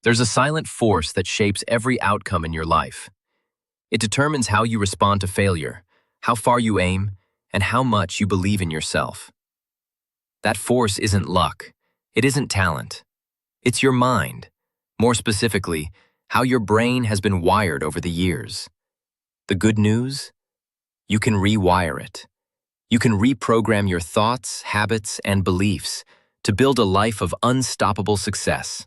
There's a silent force that shapes every outcome in your life. It determines how you respond to failure, how far you aim, and how much you believe in yourself. That force isn't luck. It isn't talent. It's your mind. More specifically, how your brain has been wired over the years. The good news? You can rewire it. You can reprogram your thoughts, habits, and beliefs to build a life of unstoppable success.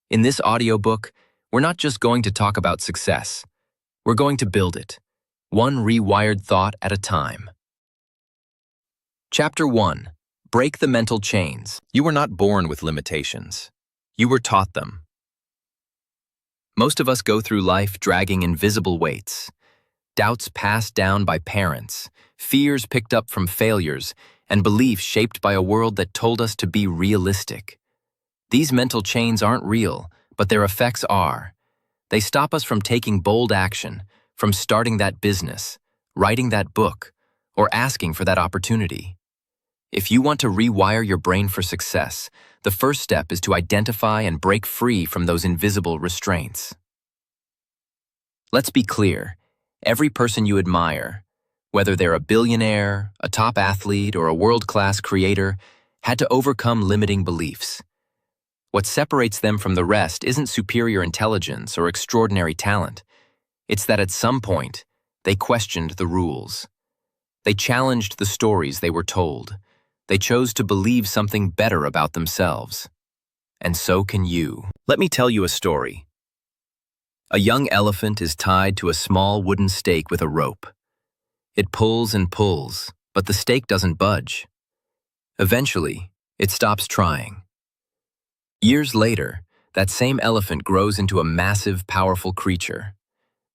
In this audiobook, we're not just going to talk about success. We're going to build it, one rewired thought at a time. Chapter 1. Break the mental chains. You were not born with limitations. You were taught them. Most of us go through life dragging invisible weights. Doubts passed down by parents, fears picked up from failures, and beliefs shaped by a world that told us to be realistic. These mental chains aren't real, but their effects are. They stop us from taking bold action, from starting that business, writing that book, or asking for that opportunity. If you want to rewire your brain for success, the first step is to identify and break free from those invisible restraints. Let's be clear. Every person you admire, whether they're a billionaire, a top athlete, or a world-class creator, had to overcome limiting beliefs. What separates them from the rest isn't superior intelligence or extraordinary talent. It's that at some point, they questioned the rules. They challenged the stories they were told. They chose to believe something better about themselves. And so can you. Let me tell you a story. A young elephant is tied to a small wooden stake with a rope. It pulls and pulls, but the stake doesn't budge. Eventually, it stops trying. Years later, that same elephant grows into a massive, powerful creature,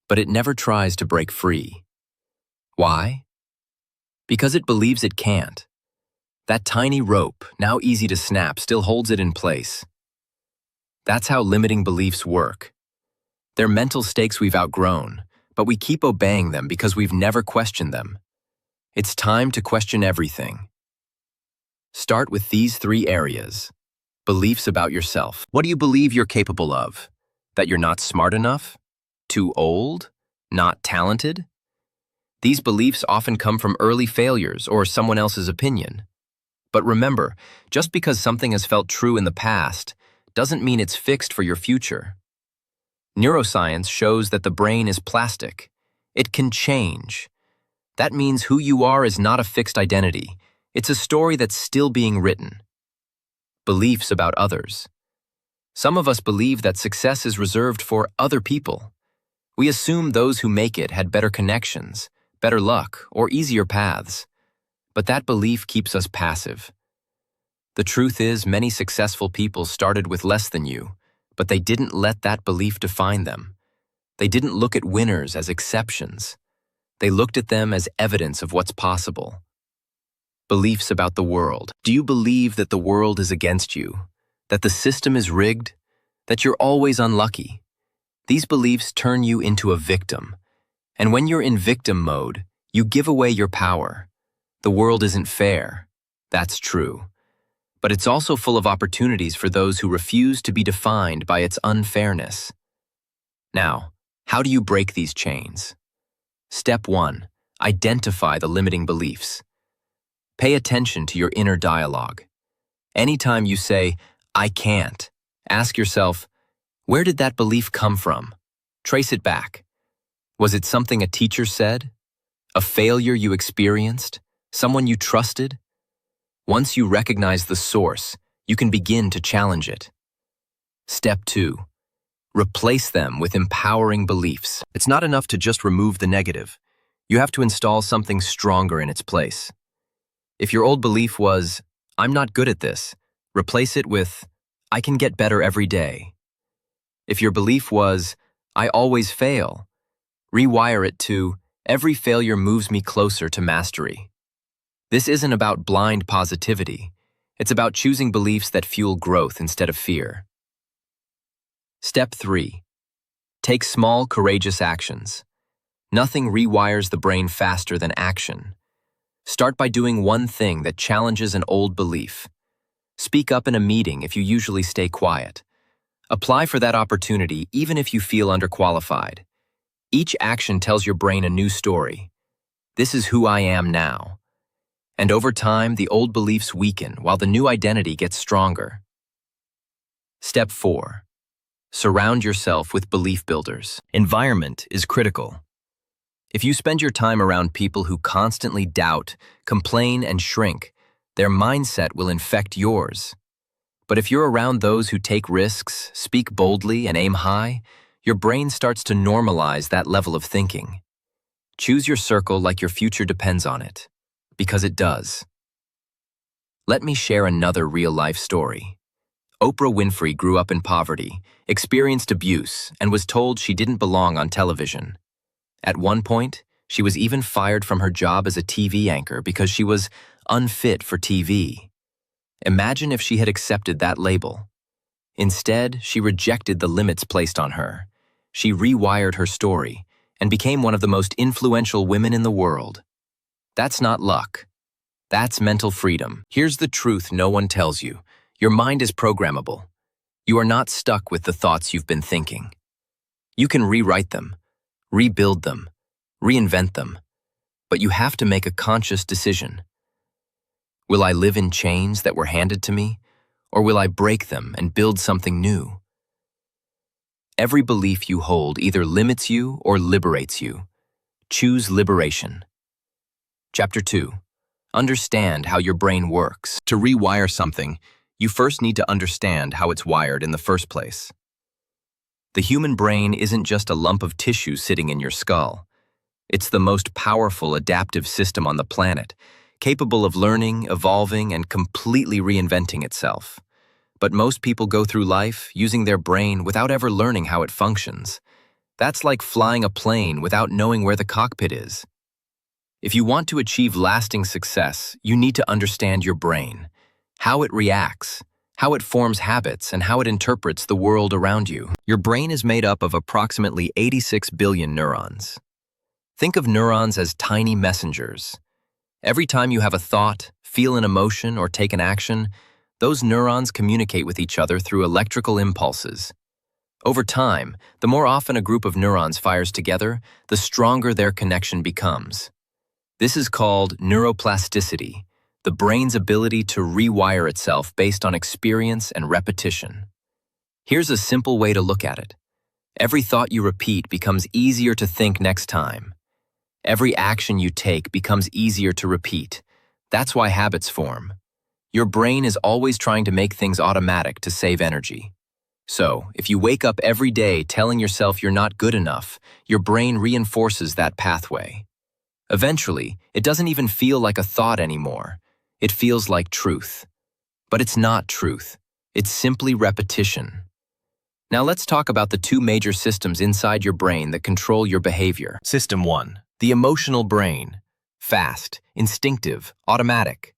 but it never tries to break free. Why? Because it believes it can't. That tiny rope, now easy to snap, still holds it in place. That's how limiting beliefs work. They're mental stakes we've outgrown, but we keep obeying them because we've never questioned them. It's time to question everything. Start with these 3 areas. Beliefs about yourself. What do you believe you're capable of? That you're not smart enough? Too old? Not talented? These beliefs often come from early failures or someone else's opinion. But remember, just because something has felt true in the past doesn't mean it's fixed for your future. Neuroscience shows that the brain is plastic. It can change. That means who you are is not a fixed identity. It's a story that's still being written. Beliefs about others. Some of us believe that success is reserved for other people. We assume those who make it had better connections, better luck, or easier paths. But that belief keeps us passive. The truth is, many successful people started with less than you, but they didn't let that belief define them. They didn't look at winners as exceptions. They looked at them as evidence of what's possible. Beliefs about the world. Do you believe that the world is against you? That the system is rigged? That you're always unlucky? These beliefs turn you into a victim. And when you're in victim mode, you give away your power. The world isn't fair. That's true. But it's also full of opportunities for those who refuse to be defined by its unfairness. Now, how do you break these chains? Step 1. Identify the limiting beliefs. Pay attention to your inner dialogue. Anytime you say, "I can't," ask yourself, where did that belief come from? Trace it back. Was it something a teacher said? A failure you experienced? Someone you trusted? Once you recognize the source, you can begin to challenge it. Step 2. Replace them with empowering beliefs. It's not enough to just remove the negative. You have to install something stronger in its place. If your old belief was, "I'm not good at this," replace it with, "I can get better every day." If your belief was, "I always fail," rewire it to, "Every failure moves me closer to mastery." This isn't about blind positivity. It's about choosing beliefs that fuel growth instead of fear. Step 3. Take small, courageous actions. Nothing rewires the brain faster than action. Start by doing one thing that challenges an old belief. Speak up in a meeting if you usually stay quiet. Apply for that opportunity even if you feel underqualified. Each action tells your brain a new story. This is who I am now. And over time, the old beliefs weaken while the new identity gets stronger. Step 4. Surround yourself with belief builders. Environment is critical. If you spend your time around people who constantly doubt, complain, and shrink, their mindset will infect yours. But if you're around those who take risks, speak boldly, and aim high, your brain starts to normalize that level of thinking. Choose your circle like your future depends on it, because it does. Let me share another real-life story. Oprah Winfrey grew up in poverty, experienced abuse, and was told she didn't belong on television. At one point, she was even fired from her job as a TV anchor because she was unfit for TV. Imagine if she had accepted that label. Instead, she rejected the limits placed on her. She rewired her story and became one of the most influential women in the world. That's not luck. That's mental freedom. Here's the truth no one tells you. Your mind is programmable. You are not stuck with the thoughts you've been thinking. You can rewrite them, rebuild them, reinvent them, but you have to make a conscious decision. Will I live in chains that were handed to me, or will I break them and build something new? Every belief you hold either limits you or liberates you. Choose liberation. Chapter 2. Understand how your brain works. To rewire something, you first need to understand how it's wired in the first place. The human brain isn't just a lump of tissue sitting in your skull. It's the most powerful adaptive system on the planet, capable of learning, evolving, and completely reinventing itself. But most people go through life using their brain without ever learning how it functions. That's like flying a plane without knowing where the cockpit is. If you want to achieve lasting success, you need to understand your brain, how it reacts, how it forms habits, and how it interprets the world around you. Your brain is made up of approximately 86 billion neurons. Think of neurons as tiny messengers. Every time you have a thought, feel an emotion, or take an action, those neurons communicate with each other through electrical impulses. Over time, the more often a group of neurons fires together, the stronger their connection becomes. This is called neuroplasticity, the brain's ability to rewire itself based on experience and repetition. Here's a simple way to look at it. Every thought you repeat becomes easier to think next time. Every action you take becomes easier to repeat. That's why habits form. Your brain is always trying to make things automatic to save energy. So, if you wake up every day telling yourself you're not good enough, your brain reinforces that pathway. Eventually, it doesn't even feel like a thought anymore. It feels like truth. But it's not truth. It's simply repetition. Now let's talk about the two major systems inside your brain that control your behavior. System 1. The emotional brain. Fast, instinctive, automatic.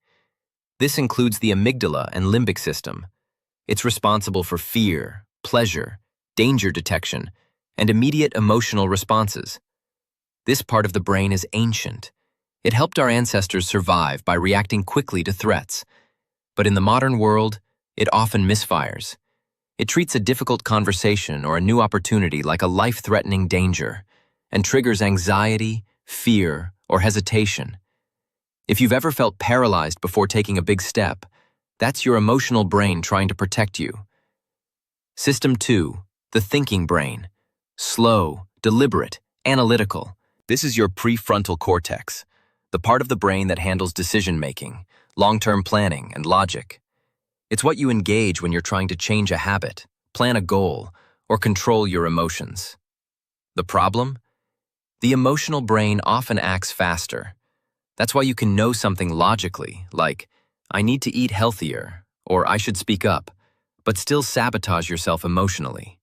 This includes the amygdala and limbic system. It's responsible for fear, pleasure, danger detection, and immediate emotional responses. This part of the brain is ancient. It helped our ancestors survive by reacting quickly to threats. But in the modern world, it often misfires. It treats a difficult conversation or a new opportunity like a life-threatening danger and triggers anxiety, fear, or hesitation. If you've ever felt paralyzed before taking a big step, that's your emotional brain trying to protect you. System 2, the thinking brain. Slow, deliberate, analytical. This is your prefrontal cortex, the part of the brain that handles decision-making, long-term planning, and logic. It's what you engage when you're trying to change a habit, plan a goal, or control your emotions. The problem? The emotional brain often acts faster. That's why you can know something logically, like, I need to eat healthier, or I should speak up, but still sabotage yourself emotionally.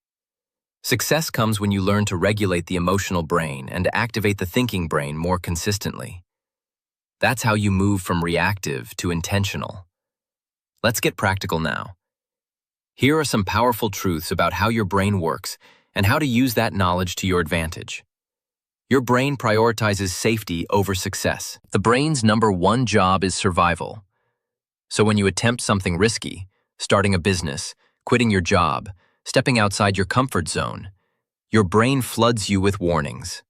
Success comes when you learn to regulate the emotional brain and activate the thinking brain more consistently. That's how you move from reactive to intentional. Let's get practical now. Here are some powerful truths about how your brain works and how to use that knowledge to your advantage. Your brain prioritizes safety over success. The brain's number one job is survival. So when you attempt something risky, starting a business, quitting your job, stepping outside your comfort zone. Your brain floods you with warnings.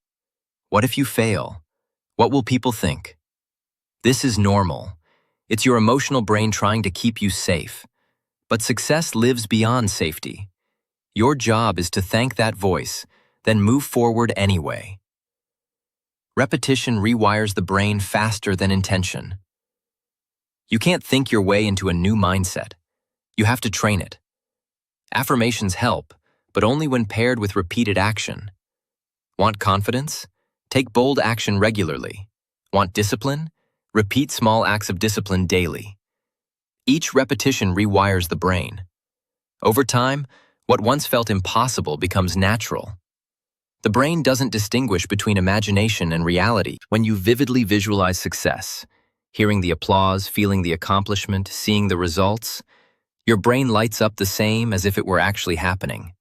What if you fail? What will people think? This is normal. It's your emotional brain trying to keep you safe. But success lives beyond safety. Your job is to thank that voice, then move forward anyway. Repetition rewires the brain faster than intention. You can't think your way into a new mindset. You have to train it. Affirmations help, but only when paired with repeated action. Want confidence? Take bold action regularly. Want discipline? Repeat small acts of discipline daily. Each repetition rewires the brain. Over time, what once felt impossible becomes natural. The brain doesn't distinguish between imagination and reality. When you vividly visualize success, hearing the applause, feeling the accomplishment, seeing the results, your brain lights up the same as if it were actually happening.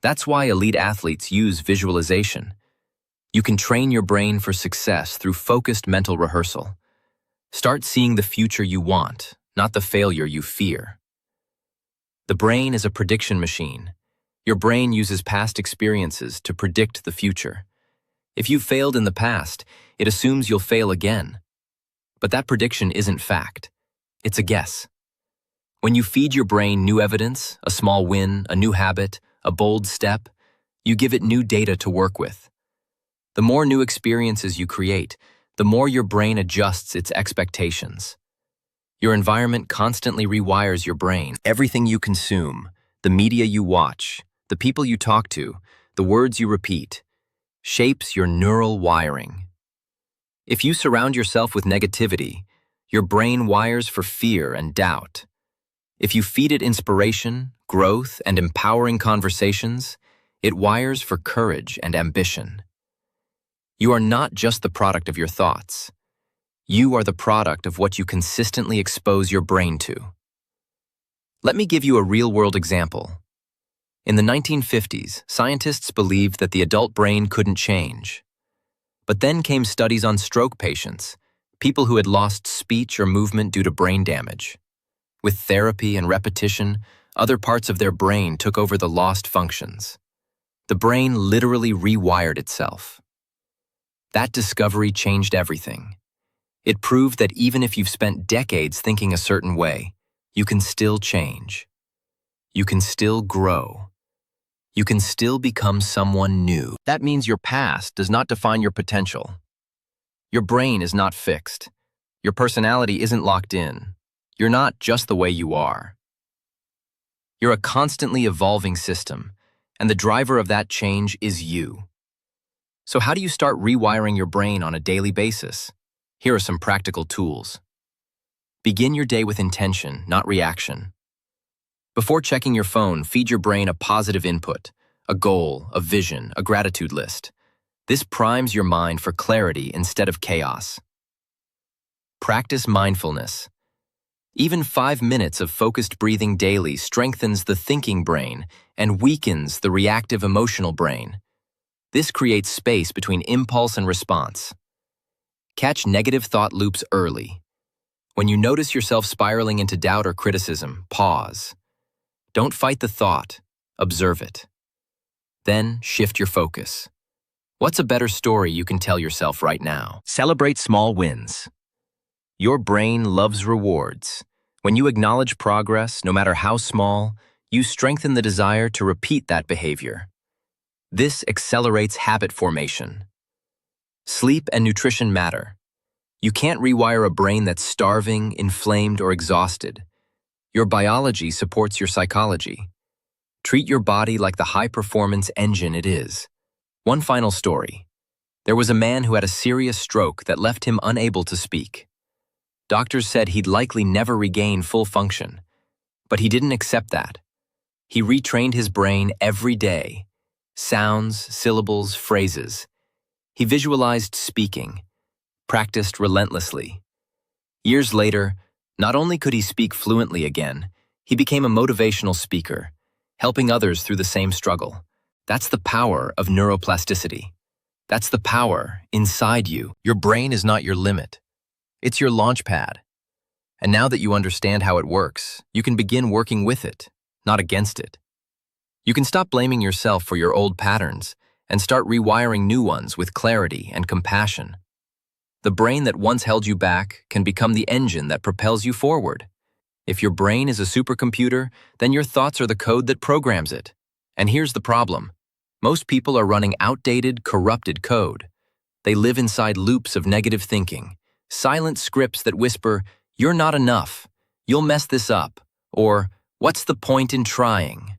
That's why elite athletes use visualization. You can train your brain for success through focused mental rehearsal. Start seeing the future you want, not the failure you fear. The brain is a prediction machine. Your brain uses past experiences to predict the future. If you've failed in the past, it assumes you'll fail again. But that prediction isn't fact. It's a guess. When you feed your brain new evidence, a small win, a new habit, a bold step, you give it new data to work with. The more new experiences you create, the more your brain adjusts its expectations. Your environment constantly rewires your brain. Everything you consume, the media you watch, the people you talk to, the words you repeat, shapes your neural wiring. If you surround yourself with negativity, your brain wires for fear and doubt. If you feed it inspiration, growth, and empowering conversations, it wires for courage and ambition. You are not just the product of your thoughts. You are the product of what you consistently expose your brain to. Let me give you a real-world example. In the 1950s, scientists believed that the adult brain couldn't change. But then came studies on stroke patients, people who had lost speech or movement due to brain damage. With therapy and repetition, other parts of their brain took over the lost functions. The brain literally rewired itself. That discovery changed everything. It proved that even if you've spent decades thinking a certain way, you can still change. You can still grow. You can still become someone new. That means your past does not define your potential. Your brain is not fixed. Your personality isn't locked in. You're not just the way you are. You're a constantly evolving system, and the driver of that change is you. So how do you start rewiring your brain on a daily basis? Here are some practical tools. Begin your day with intention, not reaction. Before checking your phone, feed your brain a positive input, a goal, a vision, a gratitude list. This primes your mind for clarity instead of chaos. Practice mindfulness. Even 5 minutes of focused breathing daily strengthens the thinking brain and weakens the reactive emotional brain. This creates space between impulse and response. Catch negative thought loops early. When you notice yourself spiraling into doubt or criticism, pause. Don't fight the thought, observe it. Then shift your focus. What's a better story you can tell yourself right now? Celebrate small wins. Your brain loves rewards. When you acknowledge progress, no matter how small, you strengthen the desire to repeat that behavior. This accelerates habit formation. Sleep and nutrition matter. You can't rewire a brain that's starving, inflamed, or exhausted. Your biology supports your psychology. Treat your body like the high-performance engine it is. One final story. There was a man who had a serious stroke that left him unable to speak. Doctors said he'd likely never regain full function. But he didn't accept that. He retrained his brain every day. Sounds, syllables, phrases. He visualized speaking, practiced relentlessly. Years later, not only could he speak fluently again, he became a motivational speaker, helping others through the same struggle. That's the power of neuroplasticity. That's the power inside you. Your brain is not your limit. It's your launch pad. And now that you understand how it works, you can begin working with it, not against it. You can stop blaming yourself for your old patterns and start rewiring new ones with clarity and compassion. The brain that once held you back can become the engine that propels you forward. If your brain is a supercomputer, then your thoughts are the code that programs it. And here's the problem. Most people are running outdated, corrupted code. They live inside loops of negative thinking, silent scripts that whisper, "You're not enough," "You'll mess this up," or "What's the point in trying?"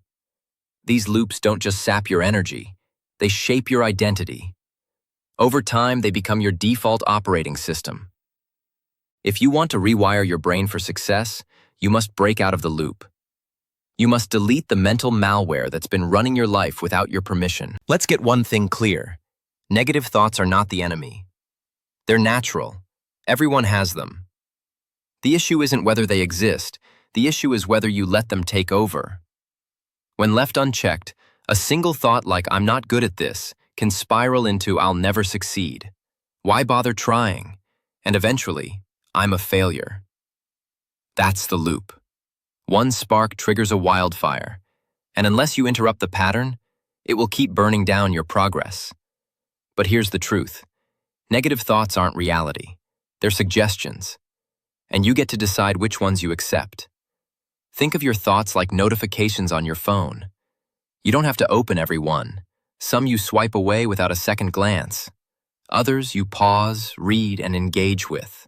These loops don't just sap your energy, they shape your identity. Over time, they become your default operating system. If you want to rewire your brain for success, you must break out of the loop. You must delete the mental malware that's been running your life without your permission. Let's get one thing clear. Negative thoughts are not the enemy. They're natural. Everyone has them. The issue isn't whether they exist. The issue is whether you let them take over. When left unchecked, a single thought like "I'm not good at this" can spiral into "I'll never succeed." "Why bother trying?" And eventually, "I'm a failure." That's the loop. One spark triggers a wildfire, and unless you interrupt the pattern, it will keep burning down your progress. But here's the truth. Negative thoughts aren't reality. They're suggestions, and you get to decide which ones you accept. Think of your thoughts like notifications on your phone. You don't have to open every one. Some you swipe away without a second glance. Others you pause, read, and engage with.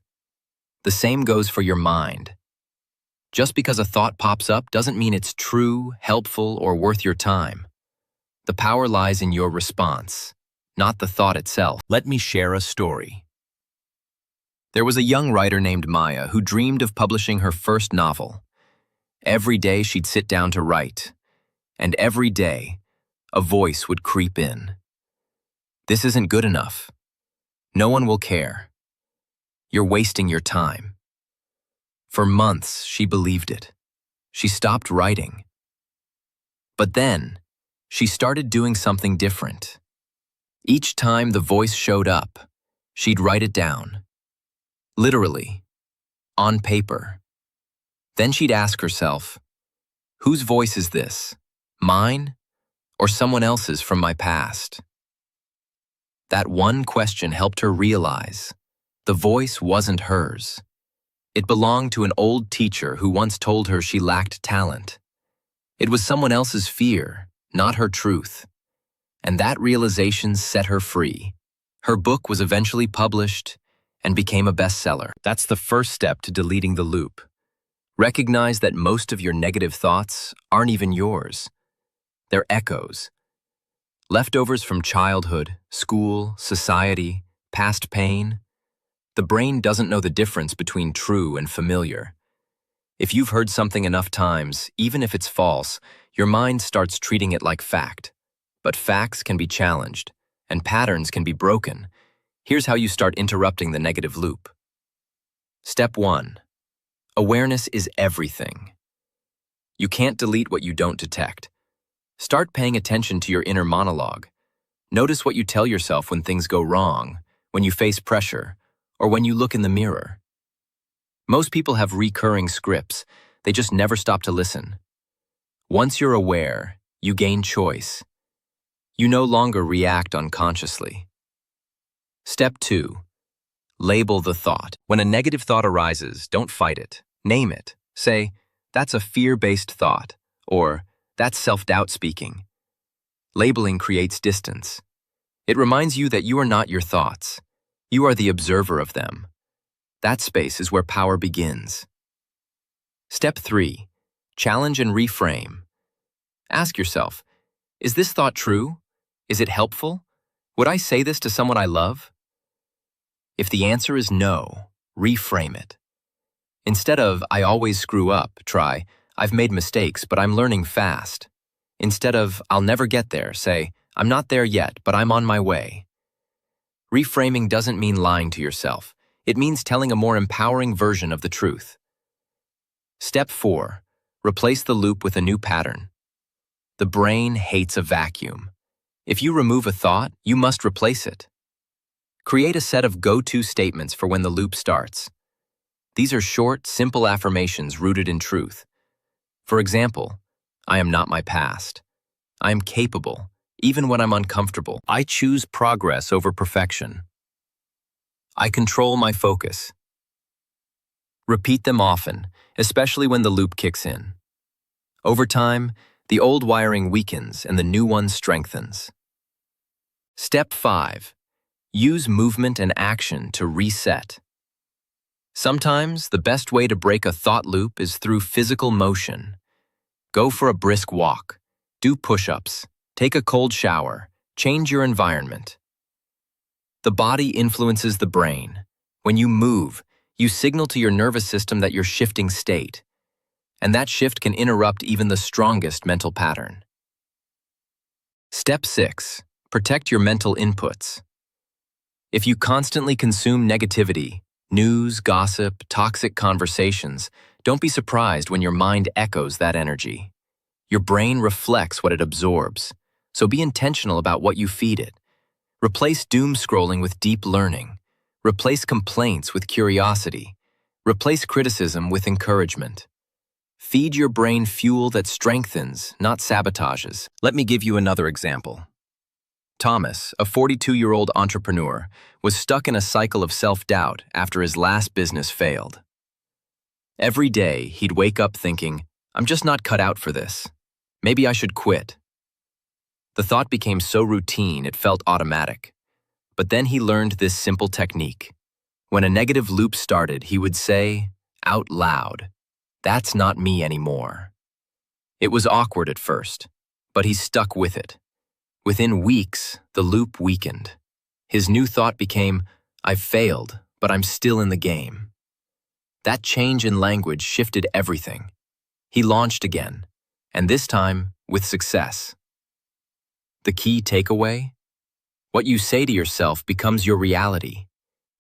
The same goes for your mind. Just because a thought pops up doesn't mean it's true, helpful, or worth your time. The power lies in your response, not the thought itself. Let me share a story. There was a young writer named Maya who dreamed of publishing her first novel. Every day she'd sit down to write, and every day a voice would creep in. "This isn't good enough. No one will care. You're wasting your time." For months, she believed it. She stopped writing. But then, she started doing something different. Each time the voice showed up, she'd write it down. Literally, on paper. Then she'd ask herself, whose voice is this? Mine, or someone else's from my past? That one question helped her realize the voice wasn't hers. It belonged to an old teacher who once told her she lacked talent. It was someone else's fear, not her truth. And that realization set her free. Her book was eventually published and became a bestseller. That's the first step to deleting the loop. Recognize that most of your negative thoughts aren't even yours. They're echoes. Leftovers from childhood, school, society, past pain. The brain doesn't know the difference between true and familiar. If you've heard something enough times, even if it's false, your mind starts treating it like fact. But facts can be challenged, and patterns can be broken. Here's how you start interrupting the negative loop. Step 1. Awareness is everything. You can't delete what you don't detect. Start paying attention to your inner monologue. Notice what you tell yourself when things go wrong, when you face pressure, or when you look in the mirror. Most people have recurring scripts. They just never stop to listen. Once you're aware, you gain choice. You no longer react unconsciously. Step 2. Label the thought. When a negative thought arises, don't fight it. Name it. Say, "That's a fear-based thought," or "That's self-doubt speaking." Labeling creates distance. It reminds you that you are not your thoughts. You are the observer of them. That space is where power begins. Step 3. Challenge and reframe. Ask yourself, is this thought true? Is it helpful? Would I say this to someone I love? If the answer is no, reframe it. Instead of "I always screw up," try "I've made mistakes, but I'm learning fast." Instead of "I'll never get there," say "I'm not there yet, but I'm on my way." Reframing doesn't mean lying to yourself. It means telling a more empowering version of the truth. Step 4. Replace the loop with a new pattern. The brain hates a vacuum. If you remove a thought, you must replace it. Create a set of go-to statements for when the loop starts. These are short, simple affirmations rooted in truth. For example, "I am not my past." I am capable, even when I'm uncomfortable. I choose progress over perfection. I control my focus. Repeat them often, especially when the loop kicks in. Over time, the old wiring weakens and the new one strengthens. Step 5. Use movement and action to reset. Sometimes, the best way to break a thought loop is through physical motion. Go for a brisk walk, do push-ups, take a cold shower, change your environment. The body influences the brain. When you move, you signal to your nervous system that you're shifting state, and that shift can interrupt even the strongest mental pattern. Step 6. Protect your mental inputs. If you constantly consume negativity, news, gossip, toxic conversations, don't be surprised when your mind echoes that energy. Your brain reflects what it absorbs, so be intentional about what you feed it. Replace doom scrolling with deep learning. Replace complaints with curiosity. Replace criticism with encouragement. Feed your brain fuel that strengthens, not sabotages. Let me give you another example. Thomas, a 42-year-old entrepreneur, was stuck in a cycle of self-doubt after his last business failed. Every day, he'd wake up thinking, "I'm just not cut out for this. Maybe I should quit." The thought became so routine it felt automatic. But then he learned this simple technique. When a negative loop started, he would say, out loud, "That's not me anymore." It was awkward at first, but he stuck with it. Within weeks, the loop weakened. His new thought became, "I've failed, but I'm still in the game." That change in language shifted everything. He launched again, and this time with success. The key takeaway? What you say to yourself becomes your reality.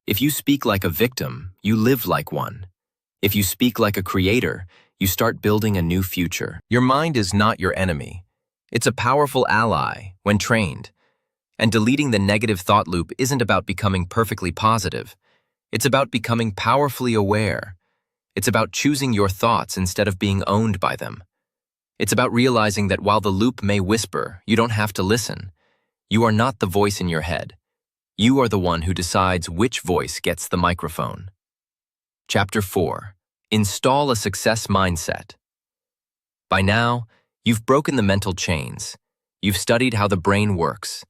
If you speak like a victim, you live like one. If you speak like a creator, you start building a new future. Your mind is not your enemy. It's a powerful ally when trained. And deleting the negative thought loop isn't about becoming perfectly positive. It's about becoming powerfully aware. It's about choosing your thoughts instead of being owned by them. It's about realizing that while the loop may whisper, you don't have to listen. You are not the voice in your head. You are the one who decides which voice gets the microphone. Chapter 4. Install a success mindset. By now, you've broken the mental chains. You've studied how the brain works.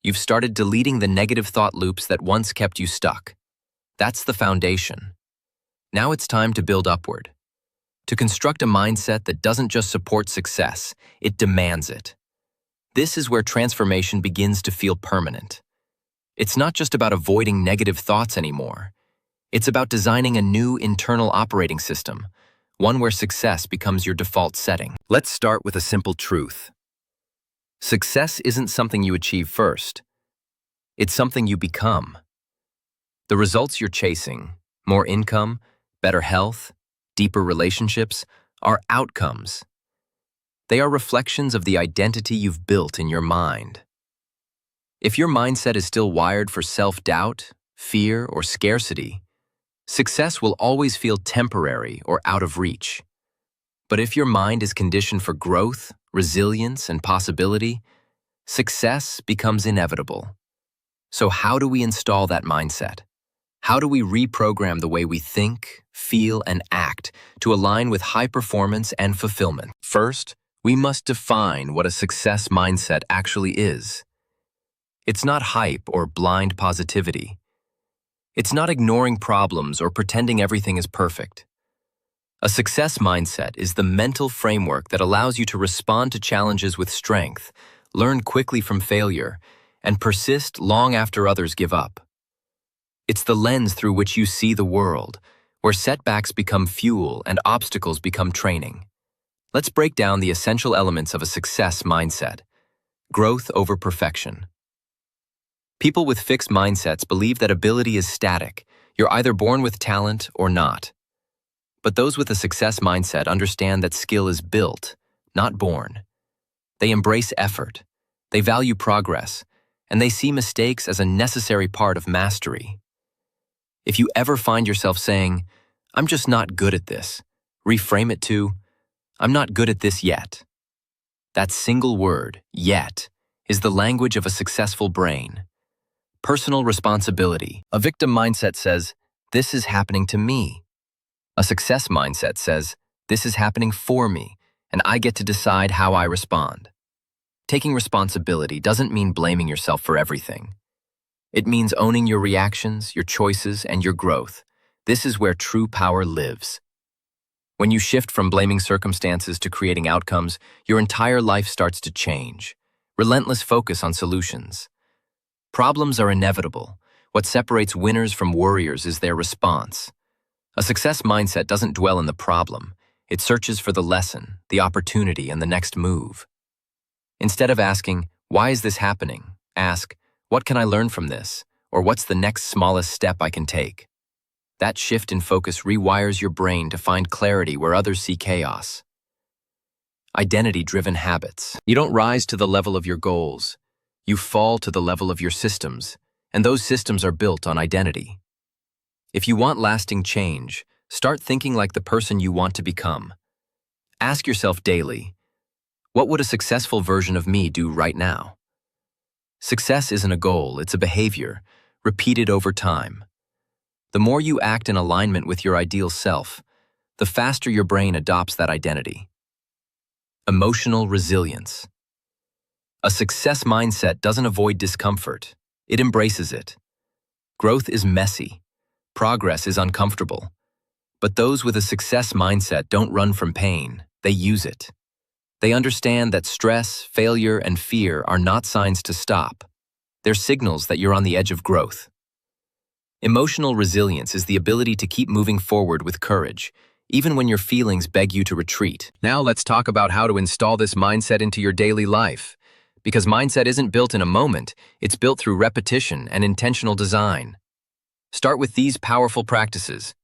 You've started deleting the negative thought loops that once kept you stuck. That's the foundation. Now it's time to build upward. To construct a mindset that doesn't just support success, it demands it. This is where transformation begins to feel permanent. It's not just about avoiding negative thoughts anymore. It's about designing a new internal operating system, one where success becomes your default setting. Let's start with a simple truth. Success isn't something you achieve first. It's something you become. The results you're chasing, more income, better health, deeper relationships, are outcomes. They are reflections of the identity you've built in your mind. If your mindset is still wired for self-doubt, fear, or scarcity, success will always feel temporary or out of reach. But if your mind is conditioned for growth, resilience, and possibility, success becomes inevitable. So how do we install that mindset? How do we reprogram the way we think, feel, and act to align with high performance and fulfillment? First, we must define what a success mindset actually is. It's not hype or blind positivity. It's not ignoring problems or pretending everything is perfect. A success mindset is the mental framework that allows you to respond to challenges with strength, learn quickly from failure, and persist long after others give up. It's the lens through which you see the world, where setbacks become fuel and obstacles become training. Let's break down the essential elements of a success mindset. Growth over perfection. People with fixed mindsets believe that ability is static. You're either born with talent or not. But those with a success mindset understand that skill is built, not born. They embrace effort, they value progress, and they see mistakes as a necessary part of mastery. If you ever find yourself saying, "I'm just not good at this," reframe it to, "I'm not good at this yet." That single word, yet, is the language of a successful brain. Personal responsibility. A victim mindset says, "This is happening to me." A success mindset says, "This is happening for me, and I get to decide how I respond." Taking responsibility doesn't mean blaming yourself for everything. It means owning your reactions, your choices, and your growth. This is where true power lives. When you shift from blaming circumstances to creating outcomes, your entire life starts to change. Relentless focus on solutions. Problems are inevitable. What separates winners from warriors is their response. A success mindset doesn't dwell in the problem. It searches for the lesson, the opportunity, and the next move. Instead of asking, "Why is this happening?" ask, "What can I learn from this?" Or "What's the next smallest step I can take?" That shift in focus rewires your brain to find clarity where others see chaos. Identity-driven habits. You don't rise to the level of your goals. You fall to the level of your systems, and those systems are built on identity. If you want lasting change, start thinking like the person you want to become. Ask yourself daily, what would a successful version of me do right now? Success isn't a goal, it's a behavior, repeated over time. The more you act in alignment with your ideal self, the faster your brain adopts that identity. Emotional resilience. A success mindset doesn't avoid discomfort, it embraces it. Growth is messy, progress is uncomfortable, but those with a success mindset don't run from pain, they use it. They understand that stress, failure, and fear are not signs to stop. They're signals that you're on the edge of growth. Emotional resilience is the ability to keep moving forward with courage, even when your feelings beg you to retreat. Now let's talk about how to install this mindset into your daily life. Because mindset isn't built in a moment, it's built through repetition and intentional design. Start with these powerful practices.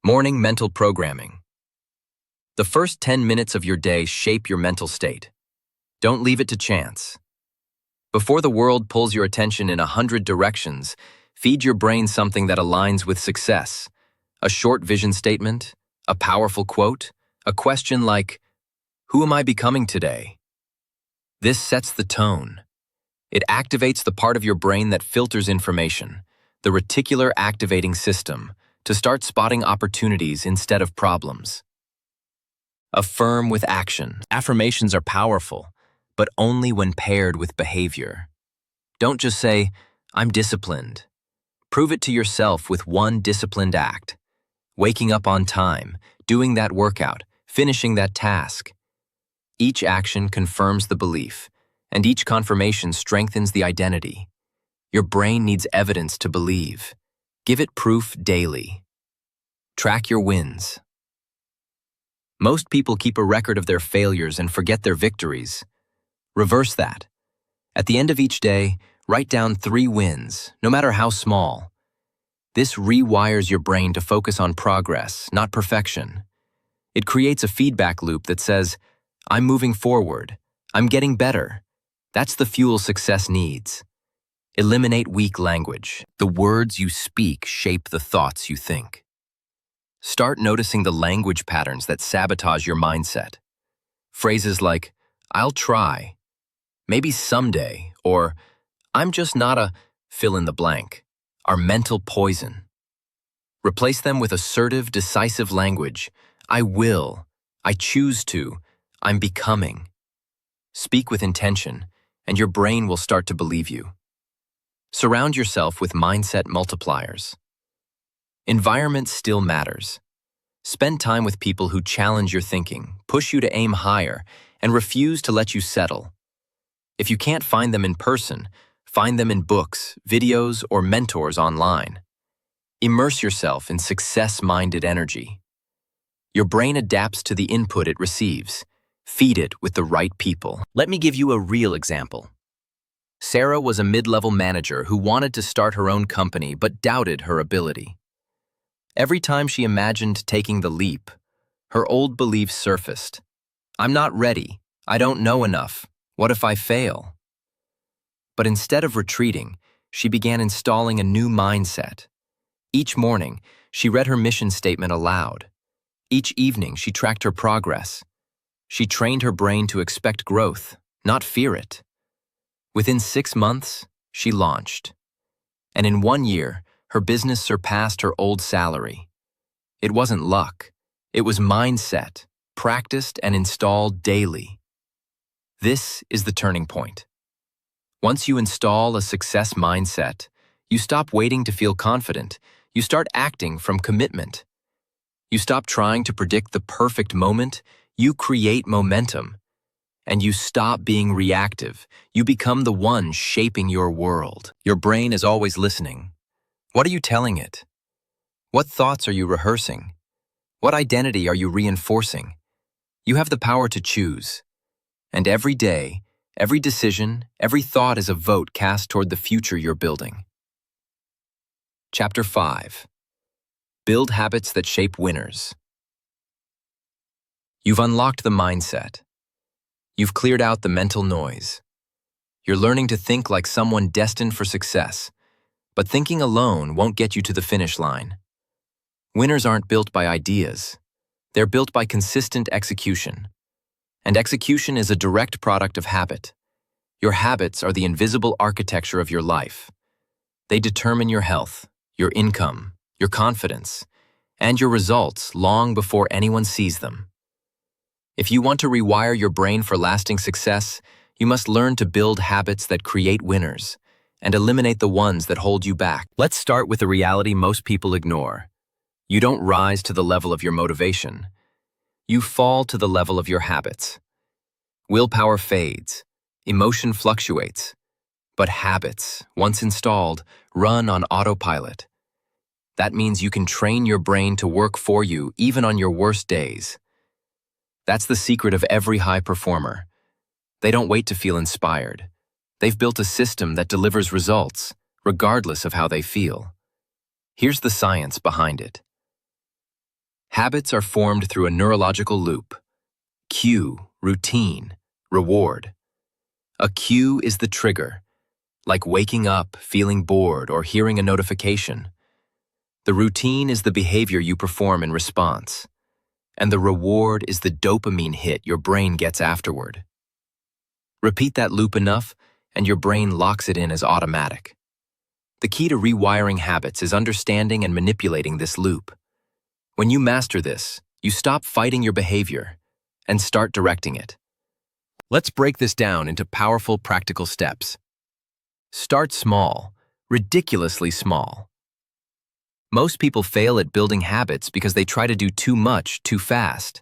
Morning mental programming. The first 10 minutes of your day shape your mental state. Don't leave it to chance. Before the world pulls your attention in 100 directions, feed your brain something that aligns with success. A short vision statement, a powerful quote, a question like, "Who am I becoming today?" This sets the tone. It activates the part of your brain that filters information, the reticular activating system, to start spotting opportunities instead of problems. Affirm with action. Affirmations are powerful, but only when paired with behavior. Don't just say, "I'm disciplined." Prove it to yourself with one disciplined act. Waking up on time, doing that workout, finishing that task. Each action confirms the belief, and each confirmation strengthens the identity. Your brain needs evidence to believe. Give it proof daily. Track your wins. Most people keep a record of their failures and forget their victories. Reverse that. At the end of each day, write down 3 wins, no matter how small. This rewires your brain to focus on progress, not perfection. It creates a feedback loop that says, "I'm moving forward. I'm getting better." That's the fuel success needs. Eliminate weak language. The words you speak shape the thoughts you think. Start noticing the language patterns that sabotage your mindset. Phrases like, "I'll try," "maybe someday," or "I'm just not a fill in the blank," are mental poison. Replace them with assertive, decisive language. "I will," "I choose to," "I'm becoming." Speak with intention, and your brain will start to believe you. Surround yourself with mindset multipliers. Environment still matters. Spend time with people who challenge your thinking, push you to aim higher, and refuse to let you settle. If you can't find them in person, find them in books, videos, or mentors online. Immerse yourself in success-minded energy. Your brain adapts to the input it receives. Feed it with the right people. Let me give you a real example. Sarah was a mid-level manager who wanted to start her own company but doubted her ability. Every time she imagined taking the leap, her old beliefs surfaced. "I'm not ready. I don't know enough. What if I fail?" But instead of retreating, she began installing a new mindset. Each morning, she read her mission statement aloud. Each evening, she tracked her progress. She trained her brain to expect growth, not fear it. Within 6 months, she launched. And in 1 year, her business surpassed her old salary. It wasn't luck. It was mindset, practiced and installed daily. This is the turning point. Once you install a success mindset, you stop waiting to feel confident. You start acting from commitment. You stop trying to predict the perfect moment. You create momentum. And you stop being reactive. You become the one shaping your world. Your brain is always listening. What are you telling it? What thoughts are you rehearsing? What identity are you reinforcing? You have the power to choose. And every day, every decision, every thought is a vote cast toward the future you're building. Chapter 5. Build habits that shape winners. You've unlocked the mindset. You've cleared out the mental noise. You're learning to think like someone destined for success, but thinking alone won't get you to the finish line. Winners aren't built by ideas. They're built by consistent execution. And execution is a direct product of habit. Your habits are the invisible architecture of your life. They determine your health, your income, your confidence, and your results long before anyone sees them. If you want to rewire your brain for lasting success, you must learn to build habits that create winners and eliminate the ones that hold you back. Let's start with a reality most people ignore. You don't rise to the level of your motivation. You fall to the level of your habits. Willpower fades, emotion fluctuates, but habits, once installed, run on autopilot. That means you can train your brain to work for you even on your worst days. That's the secret of every high performer. They don't wait to feel inspired. They've built a system that delivers results, regardless of how they feel. Here's the science behind it. Habits are formed through a neurological loop. Cue, routine, reward. A cue is the trigger, like waking up, feeling bored, or hearing a notification. The routine is the behavior you perform in response, and the reward is the dopamine hit your brain gets afterward. Repeat that loop enough, and your brain locks it in as automatic. The key to rewiring habits is understanding and manipulating this loop. When you master this, you stop fighting your behavior and start directing it. Let's break this down into powerful, practical steps. Start small, ridiculously small. Most people fail at building habits because they try to do too much too fast.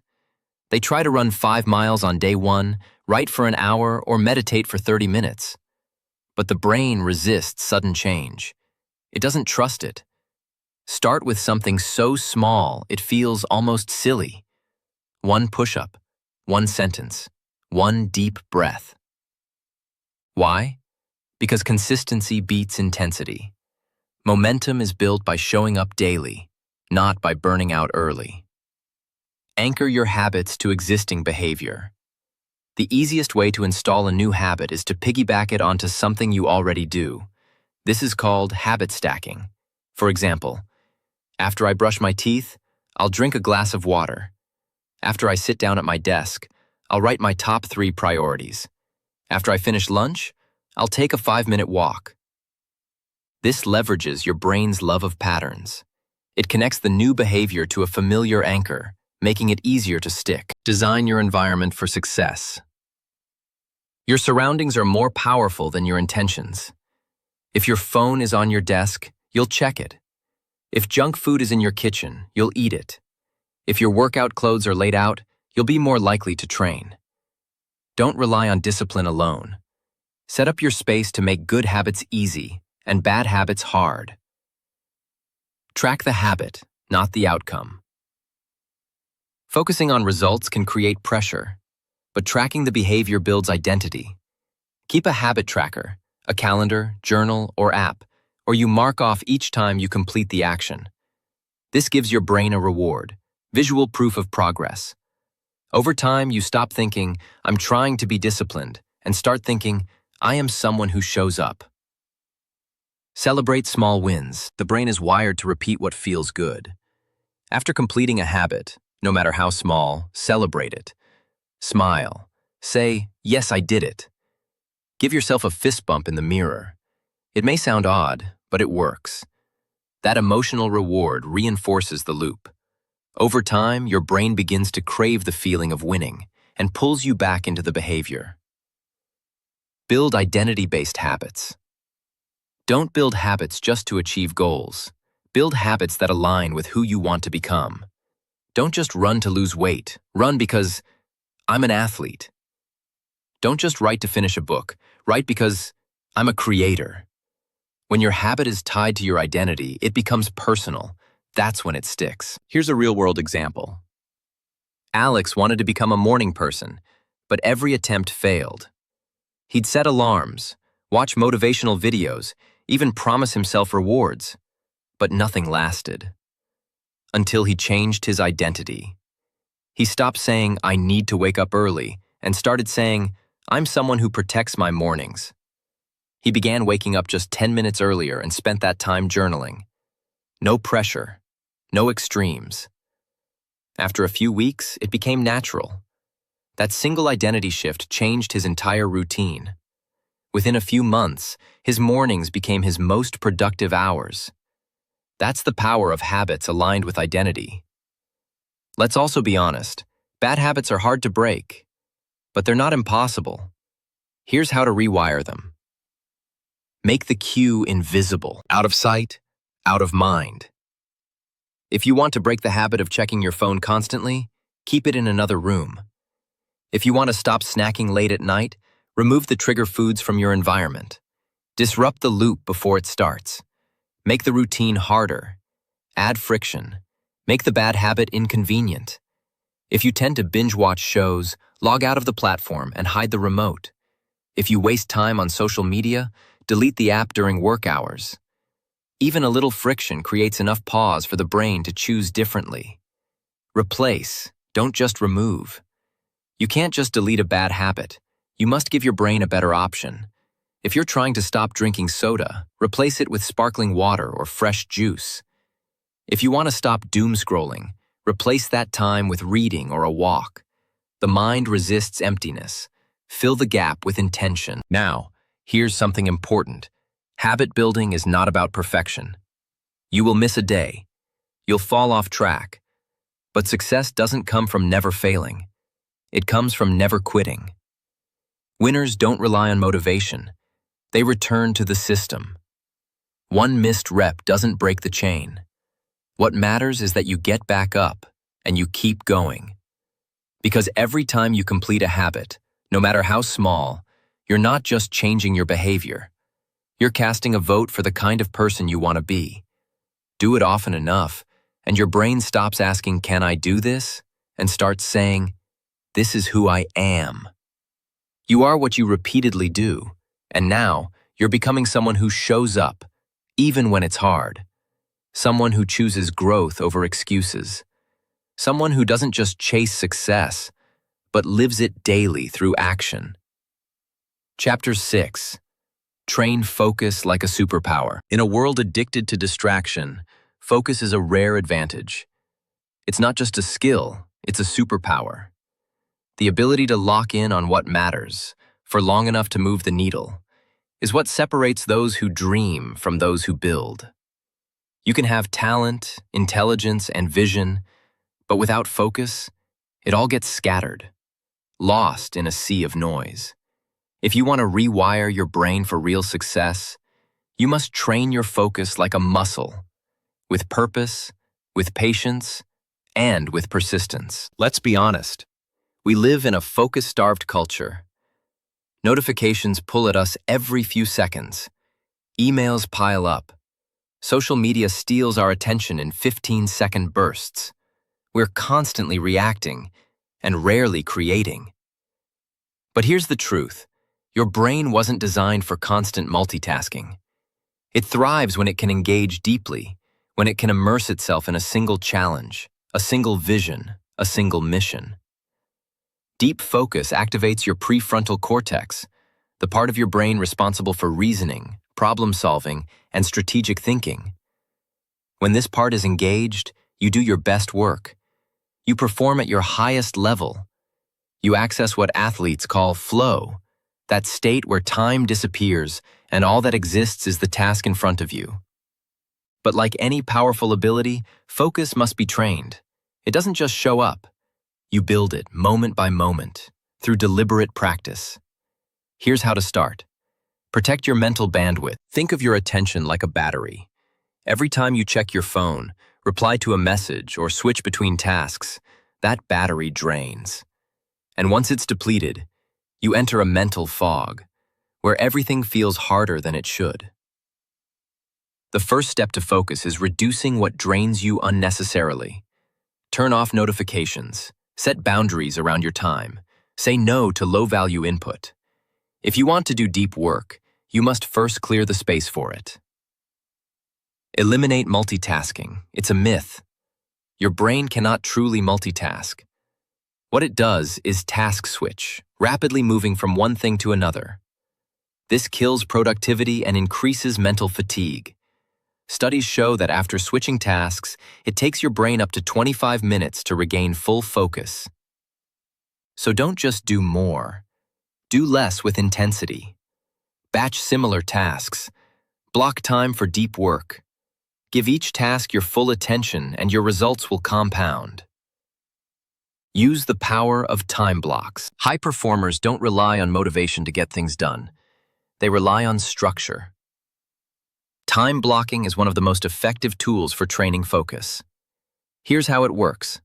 They try to run 5 miles on day 1, write for an hour, or meditate for 30 minutes. But the brain resists sudden change. It doesn't trust it. Start with something so small it feels almost silly. 1 push-up, 1 sentence, 1 deep breath. Why? Because consistency beats intensity. Momentum is built by showing up daily, not by burning out early. Anchor your habits to existing behavior. The easiest way to install a new habit is to piggyback it onto something you already do. This is called habit stacking. For example, after I brush my teeth, I'll drink a glass of water. After I sit down at my desk, I'll write my top 3 priorities. After I finish lunch, I'll take a 5-minute walk. This leverages your brain's love of patterns. It connects the new behavior to a familiar anchor, making it easier to stick. Design your environment for success. Your surroundings are more powerful than your intentions. If your phone is on your desk, you'll check it. If junk food is in your kitchen, you'll eat it. If your workout clothes are laid out, you'll be more likely to train. Don't rely on discipline alone. Set up your space to make good habits easy and bad habits hard. Track the habit, not the outcome. Focusing on results can create pressure, but tracking the behavior builds identity. Keep a habit tracker, a calendar, journal, or app, or you mark off each time you complete the action. This gives your brain a reward, visual proof of progress. Over time, you stop thinking, I'm trying to be disciplined, and start thinking, I am someone who shows up. Celebrate small wins. The brain is wired to repeat what feels good. After completing a habit, no matter how small, celebrate it. Smile. Say, "Yes, I did it." Give yourself a fist bump in the mirror. It may sound odd, but it works. That emotional reward reinforces the loop. Over time, your brain begins to crave the feeling of winning and pulls you back into the behavior. Build identity-based habits. Don't build habits just to achieve goals. Build habits that align with who you want to become. Don't just run to lose weight. Run because I'm an athlete. Don't just write to finish a book. Write because I'm a creator. When your habit is tied to your identity, it becomes personal. That's when it sticks. Here's a real-world example. Alex wanted to become a morning person, but every attempt failed. He'd set alarms, watch motivational videos, even promise himself rewards, but nothing lasted. Until he changed his identity. He stopped saying, "I need to wake up early," and started saying, "I'm someone who protects my mornings." He began waking up just 10 minutes earlier and spent that time journaling. No pressure, no extremes. After a few weeks, it became natural. That single identity shift changed his entire routine. Within a few months, his mornings became his most productive hours. That's the power of habits aligned with identity. Let's also be honest, bad habits are hard to break, but they're not impossible. Here's how to rewire them. Make the cue invisible, out of sight, out of mind. If you want to break the habit of checking your phone constantly, keep it in another room. If you want to stop snacking late at night, remove the trigger foods from your environment. Disrupt the loop before it starts. Make the routine harder. Add friction. Make the bad habit inconvenient. If you tend to binge-watch shows, log out of the platform and hide the remote. If you waste time on social media, delete the app during work hours. Even a little friction creates enough pause for the brain to choose differently. Replace, don't just remove. You can't just delete a bad habit. You must give your brain a better option. If you're trying to stop drinking soda, replace it with sparkling water or fresh juice. If you want to stop doom scrolling, replace that time with reading or a walk. The mind resists emptiness. Fill the gap with intention. Now, here's something important. Habit building is not about perfection. You will miss a day. You'll fall off track. But success doesn't come from never failing. It comes from never quitting. Winners don't rely on motivation. They return to the system. One missed rep doesn't break the chain. What matters is that you get back up and you keep going. Because every time you complete a habit, no matter how small, you're not just changing your behavior. You're casting a vote for the kind of person you want to be. Do it often enough, and your brain stops asking, "Can I do this?" and starts saying, "This is who I am." You are what you repeatedly do, and now you're becoming someone who shows up, even when it's hard. Someone who chooses growth over excuses. Someone who doesn't just chase success, but lives it daily through action. Chapter 6. Train focus like a superpower. In a world addicted to distraction, focus is a rare advantage. It's not just a skill, it's a superpower. The ability to lock in on what matters, for long enough to move the needle, is what separates those who dream from those who build. You can have talent, intelligence, and vision, but without focus, it all gets scattered, lost in a sea of noise. If you want to rewire your brain for real success, you must train your focus like a muscle, with purpose, with patience, and with persistence. Let's be honest. We live in a focus-starved culture. Notifications pull at us every few seconds. Emails pile up. Social media steals our attention in 15-second bursts. We're constantly reacting and rarely creating. But here's the truth. Your brain wasn't designed for constant multitasking. It thrives when it can engage deeply, when it can immerse itself in a single challenge, a single vision, a single mission. Deep focus activates your prefrontal cortex, the part of your brain responsible for reasoning, problem-solving, and strategic thinking. When this part is engaged, you do your best work. You perform at your highest level. You access what athletes call flow, that state where time disappears and all that exists is the task in front of you. But like any powerful ability, focus must be trained. It doesn't just show up. You build it moment by moment, through deliberate practice. Here's how to start. Protect your mental bandwidth. Think of your attention like a battery. Every time you check your phone, reply to a message, or switch between tasks, that battery drains. And once it's depleted, you enter a mental fog, where everything feels harder than it should. The first step to focus is reducing what drains you unnecessarily. Turn off notifications, set boundaries around your time, say no to low-value input. If you want to do deep work, you must first clear the space for it. Eliminate multitasking. It's a myth. Your brain cannot truly multitask. What it does is task switch, rapidly moving from one thing to another. This kills productivity and increases mental fatigue. Studies show that after switching tasks, it takes your brain up to 25 minutes to regain full focus. So don't just do more. Do less with intensity. Batch similar tasks. Block time for deep work. Give each task your full attention and your results will compound. Use the power of time blocks. High performers don't rely on motivation to get things done. They rely on structure. Time blocking is one of the most effective tools for training focus. Here's how it works.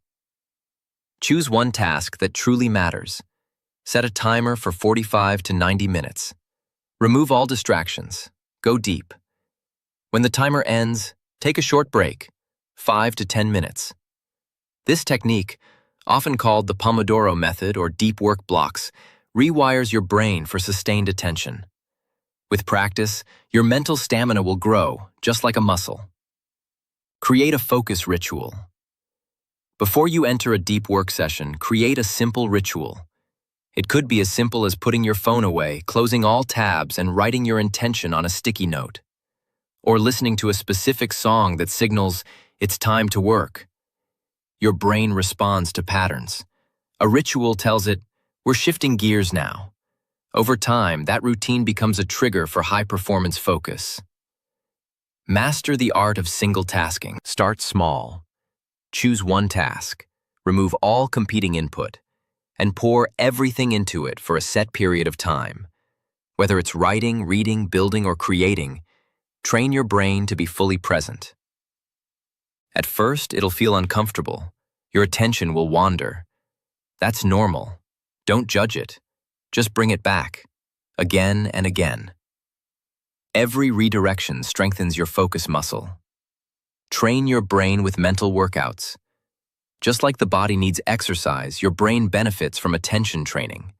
Choose one task that truly matters. Set a timer for 45 to 90 minutes. Remove all distractions. Go deep. When the timer ends, take a short break, 5 to 10 minutes. This technique, often called the Pomodoro method or deep work blocks, rewires your brain for sustained attention. With practice, your mental stamina will grow, just like a muscle. Create a focus ritual. Before you enter a deep work session, create a simple ritual. It could be as simple as putting your phone away, closing all tabs, and writing your intention on a sticky note. Or listening to a specific song that signals it's time to work. Your brain responds to patterns. A ritual tells it, we're shifting gears now. Over time, that routine becomes a trigger for high-performance focus. Master the art of single tasking. Start small. Choose one task. Remove all competing input. And pour everything into it for a set period of time. Whether it's writing, reading, building, or creating, train your brain to be fully present. At first, it'll feel uncomfortable. Your attention will wander. That's normal. Don't judge it. Just bring it back, again and again. Every redirection strengthens your focus muscle. Train your brain with mental workouts. Just like the body needs exercise, your brain benefits from attention training.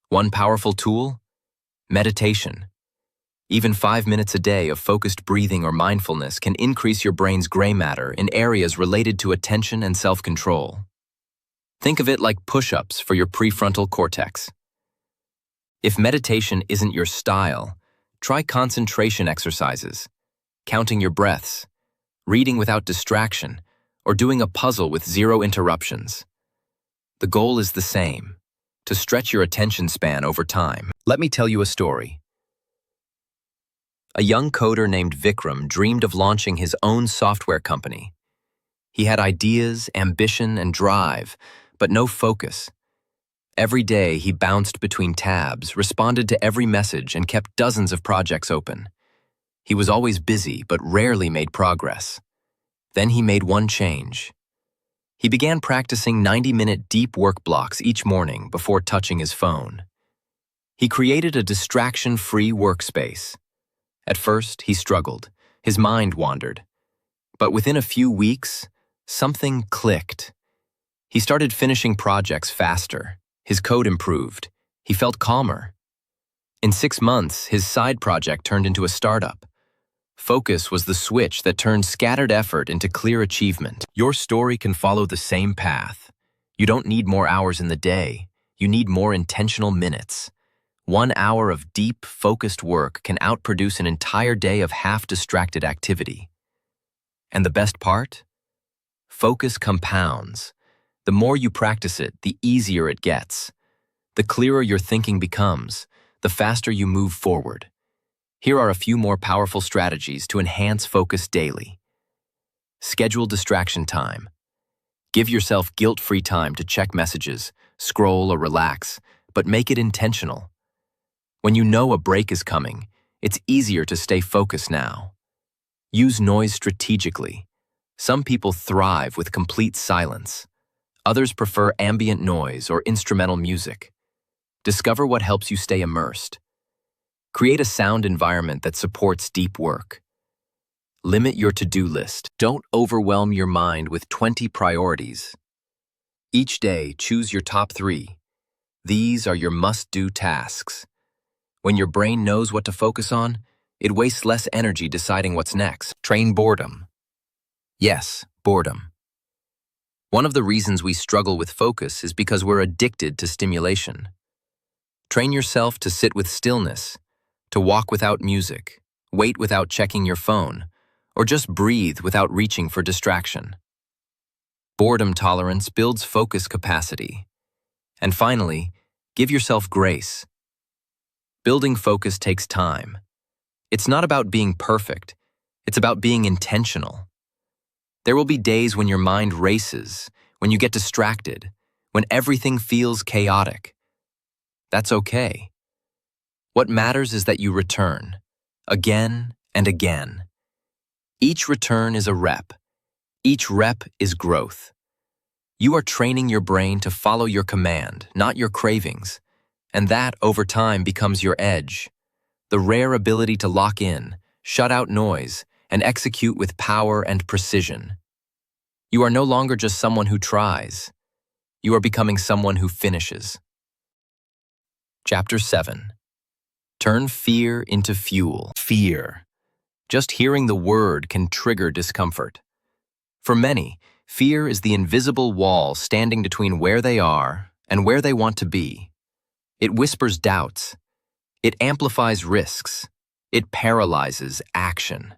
One powerful tool? Meditation. Even 5 minutes a day of focused breathing or mindfulness can increase your brain's gray matter in areas related to attention and self-control. Think of it like push-ups for your prefrontal cortex. If meditation isn't your style, try concentration exercises, counting your breaths, reading without distraction, or doing a puzzle with 0 interruptions. The goal is the same, to stretch your attention span over time. Let me tell you a story. A young coder named Vikram dreamed of launching his own software company. He had ideas, ambition, and drive, but no focus. Every day he bounced between tabs, responded to every message, and kept dozens of projects open. He was always busy, but rarely made progress. Then he made one change. He began practicing 90-minute deep work blocks each morning before touching his phone. He created a distraction-free workspace. At first, he struggled. His mind wandered. But within a few weeks, something clicked. He started finishing projects faster. His code improved. He felt calmer. In 6 months, his side project turned into a startup. Focus was the switch that turned scattered effort into clear achievement. Your story can follow the same path. You don't need more hours in the day. You need more intentional minutes. 1 hour of deep, focused work can outproduce an entire day of half-distracted activity. And the best part? Focus compounds. The more you practice it, the easier it gets. The clearer your thinking becomes, the faster you move forward. Here are a few more powerful strategies to enhance focus daily. Schedule distraction time. Give yourself guilt-free time to check messages, scroll, or relax, but make it intentional. When you know a break is coming, it's easier to stay focused now. Use noise strategically. Some people thrive with complete silence. Others prefer ambient noise or instrumental music. Discover what helps you stay immersed. Create a sound environment that supports deep work. Limit your to-do list. Don't overwhelm your mind with 20 priorities. Each day, choose your top 3. These are your must-do tasks. When your brain knows what to focus on, it wastes less energy deciding what's next. Train boredom. Yes, boredom. One of the reasons we struggle with focus is because we're addicted to stimulation. Train yourself to sit with stillness, to walk without music, wait without checking your phone, or just breathe without reaching for distraction. Boredom tolerance builds focus capacity. And finally, give yourself grace. Building focus takes time. It's not about being perfect, it's about being intentional. There will be days when your mind races, when you get distracted, when everything feels chaotic. That's okay. What matters is that you return, again and again. Each return is a rep. Each rep is growth. You are training your brain to follow your command, not your cravings, and that, over time, becomes your edge. The rare ability to lock in, shut out noise, and execute with power and precision. You are no longer just someone who tries. You are becoming someone who finishes. Chapter 7. Turn fear into fuel. Fear. Just hearing the word can trigger discomfort. For many, fear is the invisible wall standing between where they are and where they want to be. It whispers doubts. It amplifies risks. It paralyzes action.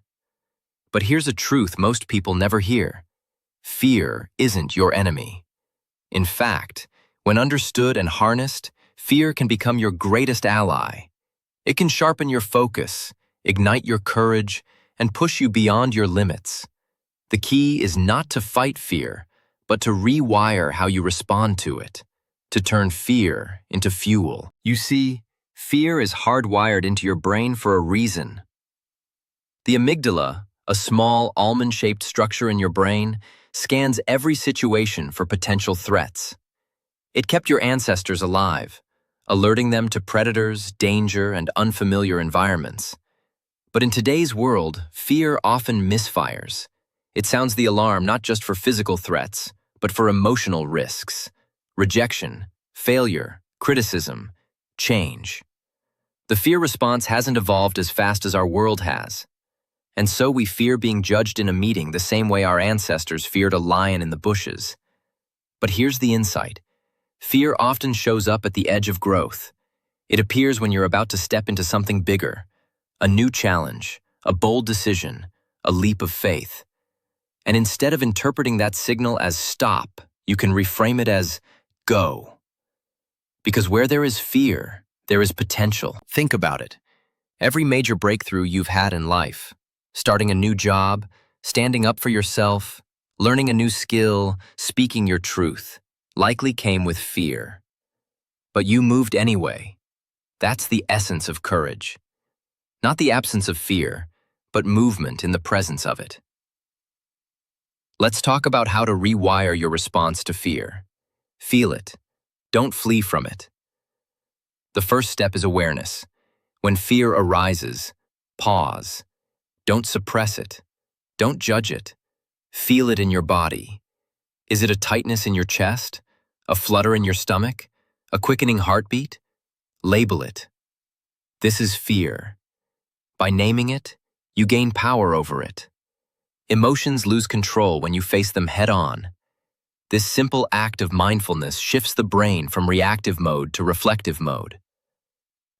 But here's a truth most people never hear. Fear isn't your enemy. In fact, when understood and harnessed, fear can become your greatest ally. It can sharpen your focus, ignite your courage, and push you beyond your limits. The key is not to fight fear, but to rewire how you respond to it, to turn fear into fuel. You see, fear is hardwired into your brain for a reason. The amygdala, a small almond-shaped structure in your brain, scans every situation for potential threats. It kept your ancestors alive, alerting them to predators, danger, and unfamiliar environments. But in today's world, fear often misfires. It sounds the alarm not just for physical threats, but for emotional risks, rejection, failure, criticism, change. The fear response hasn't evolved as fast as our world has. And so we fear being judged in a meeting the same way our ancestors feared a lion in the bushes. But here's the insight. Fear often shows up at the edge of growth. It appears when you're about to step into something bigger, a new challenge, a bold decision, a leap of faith. And instead of interpreting that signal as stop, you can reframe it as go. Because where there is fear, there is potential. Think about it. Every major breakthrough you've had in life, starting a new job, standing up for yourself, learning a new skill, speaking your truth, likely came with fear. But you moved anyway. That's the essence of courage. Not the absence of fear, but movement in the presence of it. Let's talk about how to rewire your response to fear. Feel it. Don't flee from it. The first step is awareness. When fear arises, pause. Don't suppress it. Don't judge it. Feel it in your body. Is it a tightness in your chest? A flutter in your stomach? A quickening heartbeat? Label it. This is fear. By naming it, you gain power over it. Emotions lose control when you face them head-on. This simple act of mindfulness shifts the brain from reactive mode to reflective mode.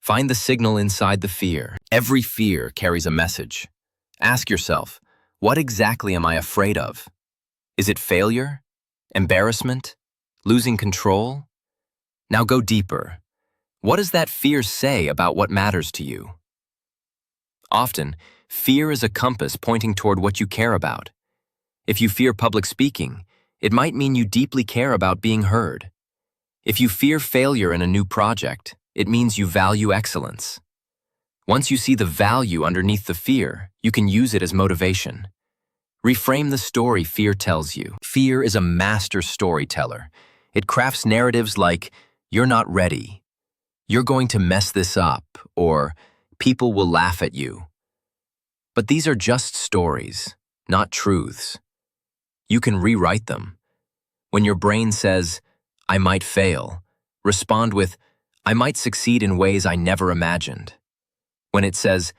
Find the signal inside the fear. Every fear carries a message. Ask yourself, what exactly am I afraid of? Is it failure? Embarrassment? Losing control? Now go deeper. What does that fear say about what matters to you? Often, fear is a compass pointing toward what you care about. If you fear public speaking, it might mean you deeply care about being heard. If you fear failure in a new project, it means you value excellence. Once you see the value underneath the fear, you can use it as motivation. Reframe the story fear tells you. Fear is a master storyteller. It crafts narratives like, "You're not ready," "You're going to mess this up," or "People will laugh at you." But these are just stories, not truths. You can rewrite them. When your brain says, "I might fail," respond with, "I might succeed in ways I never imagined." When it says,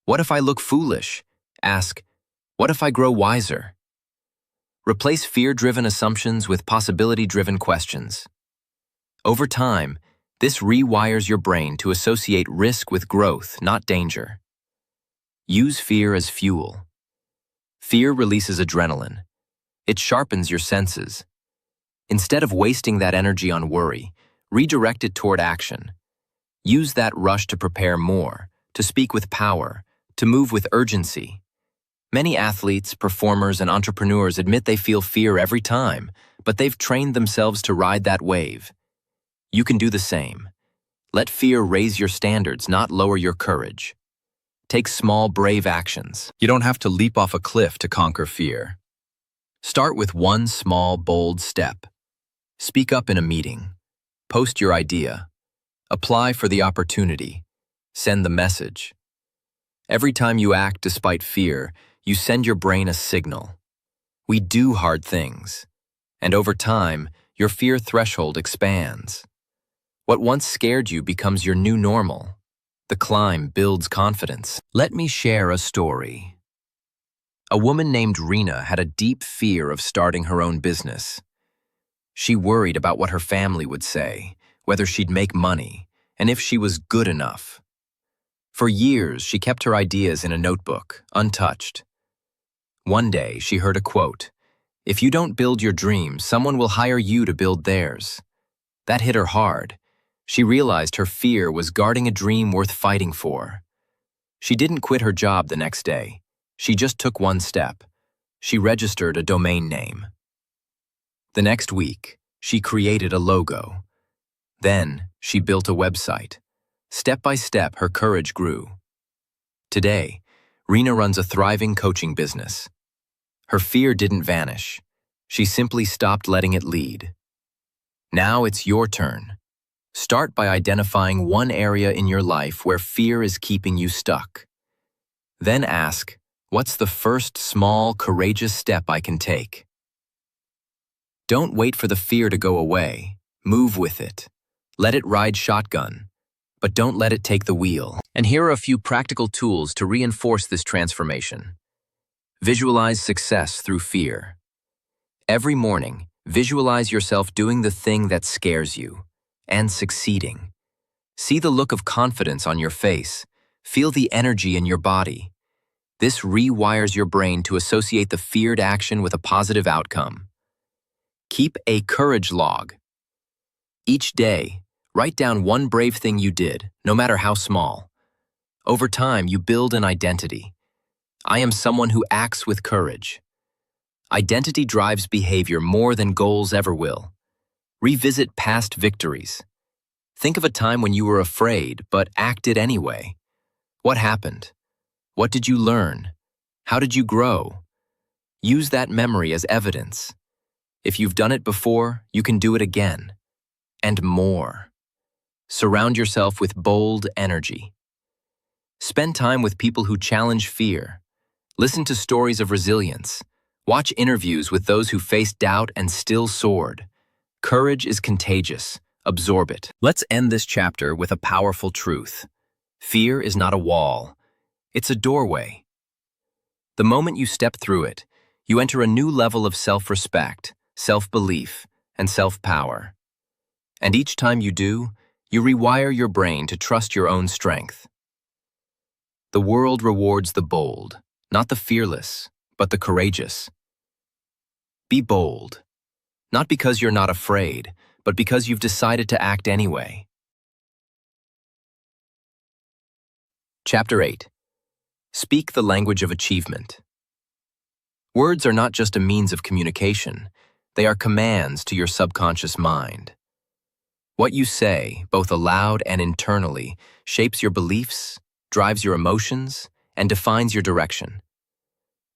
"What if I look foolish?" ask, "What if I grow wiser?" Replace fear-driven assumptions with possibility-driven questions. Over time, this rewires your brain to associate risk with growth, not danger. Use fear as fuel. Fear releases adrenaline. It sharpens your senses. Instead of wasting that energy on worry, redirect it toward action. Use that rush to prepare more, to speak with power, to move with urgency. Many athletes, performers, and entrepreneurs admit they feel fear every time, but they've trained themselves to ride that wave. You can do the same. Let fear raise your standards, not lower your courage. Take small, brave actions. You don't have to leap off a cliff to conquer fear. Start with one small, bold step. Speak up in a meeting. Post your idea. Apply for the opportunity. Send the message. Every time you act despite fear, you send your brain a signal. We do hard things, and over time, your fear threshold expands. What once scared you becomes your new normal. The climb builds confidence. Let me share a story. A woman named Rena had a deep fear of starting her own business. She worried about what her family would say, whether she'd make money, and if she was good enough. For years, she kept her ideas in a notebook, untouched. One day, she heard a quote, "If you don't build your dream, someone will hire you to build theirs." That hit her hard. She realized her fear was guarding a dream worth fighting for. She didn't quit her job the next day. She just took one step. She registered a domain name. The next week, she created a logo. Then, she built a website. Step by step, her courage grew. Today, Rena runs a thriving coaching business. Her fear didn't vanish. She simply stopped letting it lead. Now it's your turn. Start by identifying one area in your life where fear is keeping you stuck. Then ask, what's the first small, courageous step I can take? Don't wait for the fear to go away. Move with it. Let it ride shotgun, but don't let it take the wheel. And here are a few practical tools to reinforce this transformation. Visualize success through fear. Every morning, visualize yourself doing the thing that scares you and succeeding. See the look of confidence on your face. Feel the energy in your body. This rewires your brain to associate the feared action with a positive outcome. Keep a courage log. Each day, write down one brave thing you did, no matter how small. Over time, you build an identity. I am someone who acts with courage. Identity drives behavior more than goals ever will. Revisit past victories. Think of a time when you were afraid but acted anyway. What happened? What did you learn? How did you grow? Use that memory as evidence. If you've done it before, you can do it again. And more. Surround yourself with bold energy. Spend time with people who challenge fear. Listen to stories of resilience. Watch interviews with those who faced doubt and still soared. Courage is contagious. Absorb it. Let's end this chapter with a powerful truth. Fear is not a wall. It's a doorway. The moment you step through it, you enter a new level of self-respect, self-belief, and self-power. And each time you do, you rewire your brain to trust your own strength. The world rewards the bold, not the fearless, but the courageous. Be bold, not because you're not afraid, but because you've decided to act anyway. Chapter 8. Speak the language of achievement. Words are not just a means of communication. They are commands to your subconscious mind. What you say, both aloud and internally, shapes your beliefs, drives your emotions, and defines your direction.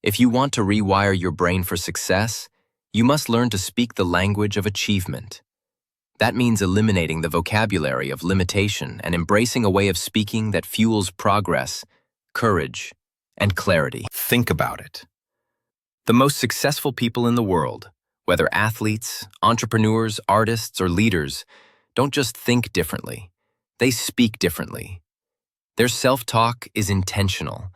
If you want to rewire your brain for success, you must learn to speak the language of achievement. That means eliminating the vocabulary of limitation and embracing a way of speaking that fuels progress, courage, and clarity. Think about it. The most successful people in the world, whether athletes, entrepreneurs, artists, or leaders, don't just think differently. They speak differently. Their self-talk is intentional.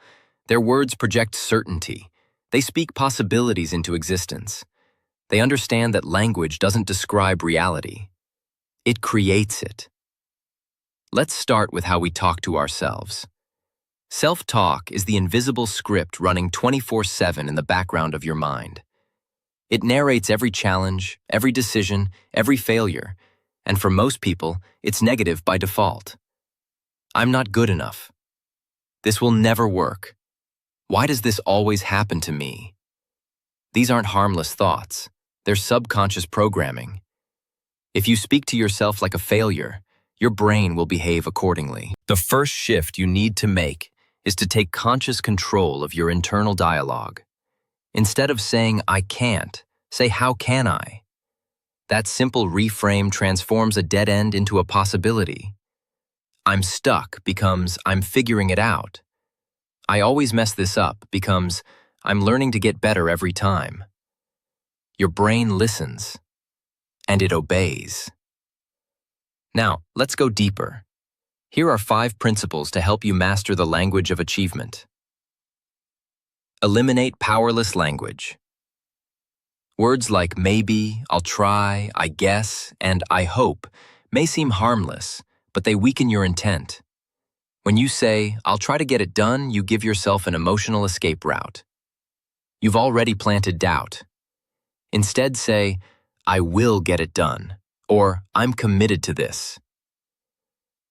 Their words project certainty. They speak possibilities into existence. They understand that language doesn't describe reality. It creates it. Let's start with how we talk to ourselves. Self-talk is the invisible script running 24/7 in the background of your mind. It narrates every challenge, every decision, every failure, and for most people, it's negative by default. I'm not good enough. This will never work. Why does this always happen to me? These aren't harmless thoughts. They're subconscious programming. If you speak to yourself like a failure, your brain will behave accordingly. The first shift you need to make is to take conscious control of your internal dialogue. Instead of saying, "I can't," say, "How can I?" That simple reframe transforms a dead end into a possibility. "I'm stuck" becomes, "I'm figuring it out." "I always mess this up" becomes, "I'm learning to get better every time." Your brain listens, and it obeys. Now, let's go deeper. Here are 5 principles to help you master the language of achievement. Eliminate powerless language. Words like maybe, I'll try, I guess, and I hope may seem harmless, but they weaken your intent. When you say, "I'll try to get it done," you give yourself an emotional escape route. You've already planted doubt. Instead say, "I will get it done," or "I'm committed to this."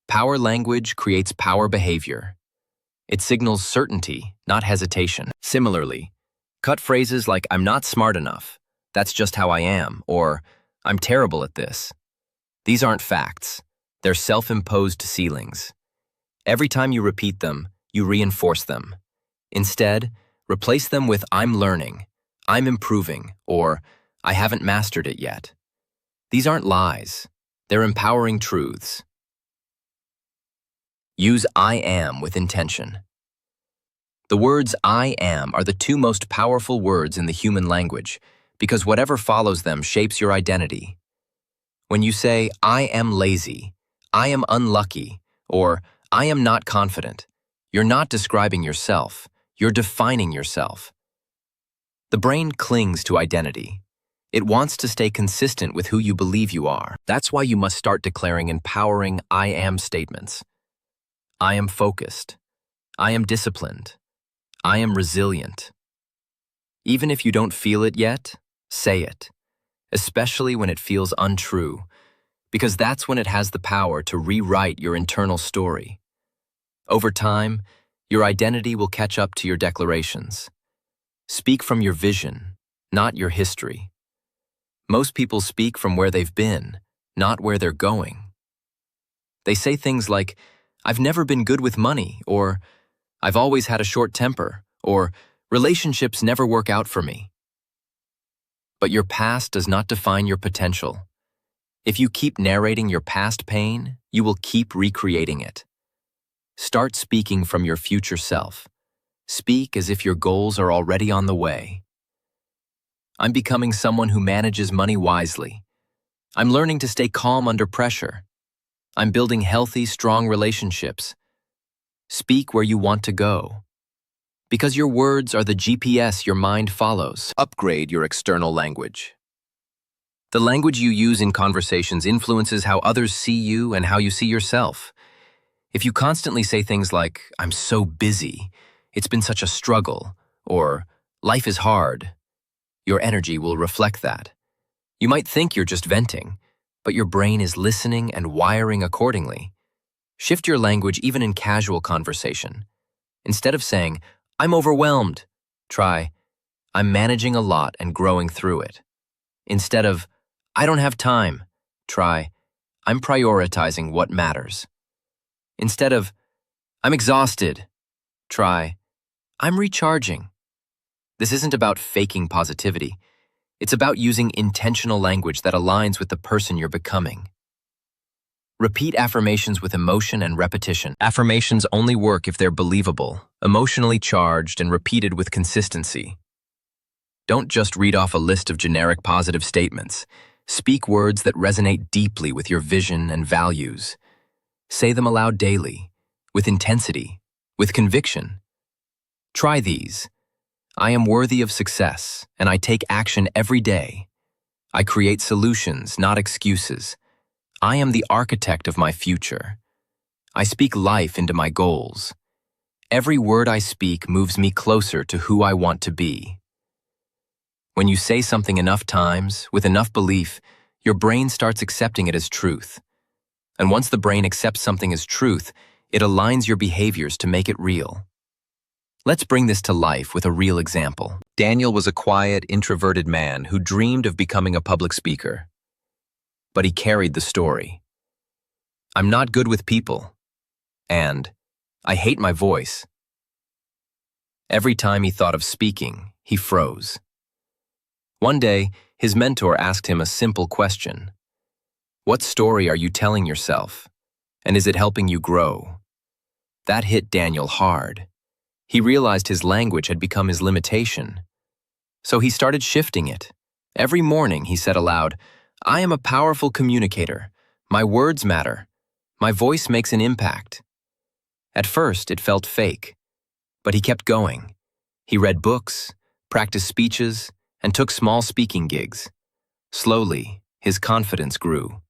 Power language creates power behavior. It signals certainty, not hesitation. Similarly, cut phrases like "I'm not smart enough," "That's just how I am," or "I'm terrible at this." These aren't facts. They're self-imposed ceilings. Every time you repeat them, you reinforce them. Instead, replace them with "I'm learning," "I'm improving," or "I haven't mastered it yet." These aren't lies. They're empowering truths. Use "I am" with intention. The words "I am" are the 2 most powerful words in the human language because whatever follows them shapes your identity. When you say, "I am lazy," "I am unlucky," or "I am not confident," you're not describing yourself, you're defining yourself. The brain clings to identity. It wants to stay consistent with who you believe you are. That's why you must start declaring empowering "I am" statements. I am focused. I am disciplined. I am resilient. Even if you don't feel it yet, say it, especially when it feels untrue, because that's when it has the power to rewrite your internal story. Over time, your identity will catch up to your declarations. Speak from your vision, not your history. Most people speak from where they've been, not where they're going. They say things like, "I've never been good with money," or "I've always had a short temper," or "Relationships never work out for me." But your past does not define your potential. If you keep narrating your past pain, you will keep recreating it. Start speaking from your future self. Speak as if your goals are already on the way. I'm becoming someone who manages money wisely. I'm learning to stay calm under pressure. I'm building healthy, strong relationships. Speak where you want to go. Because your words are the GPS your mind follows. Upgrade your external language. The language you use in conversations influences how others see you and how you see yourself. If you constantly say things like, "I'm so busy," "It's been such a struggle," or "Life is hard," your energy will reflect that. You might think you're just venting, but your brain is listening and wiring accordingly. Shift your language even in casual conversation. Instead of saying, "I'm overwhelmed," try, "I'm managing a lot and growing through it." Instead of, "I don't have time," try, "I'm prioritizing what matters." Instead of, "I'm exhausted," try, "I'm recharging." This isn't about faking positivity. It's about using intentional language that aligns with the person you're becoming. Repeat affirmations with emotion and repetition. Affirmations only work if they're believable, emotionally charged, and repeated with consistency. Don't just read off a list of generic positive statements. Speak words that resonate deeply with your vision and values. Say them aloud daily, with intensity, with conviction. Try these. I am worthy of success, and I take action every day. I create solutions, not excuses. I am the architect of my future. I speak life into my goals. Every word I speak moves me closer to who I want to be. When you say something enough times, with enough belief, your brain starts accepting it as truth. And once the brain accepts something as truth, it aligns your behaviors to make it real. Let's bring this to life with a real example. Daniel was a quiet, introverted man who dreamed of becoming a public speaker. But he carried the story. "I'm not good with people," and "I hate my voice." Every time he thought of speaking, he froze. One day, his mentor asked him a simple question. "What story are you telling yourself? And is it helping you grow?" That hit Daniel hard. He realized his language had become his limitation. So he started shifting it. Every morning he said aloud, "I am a powerful communicator. My words matter. My voice makes an impact." At first, it felt fake, but he kept going. He read books, practiced speeches, and took small speaking gigs. Slowly, his confidence grew.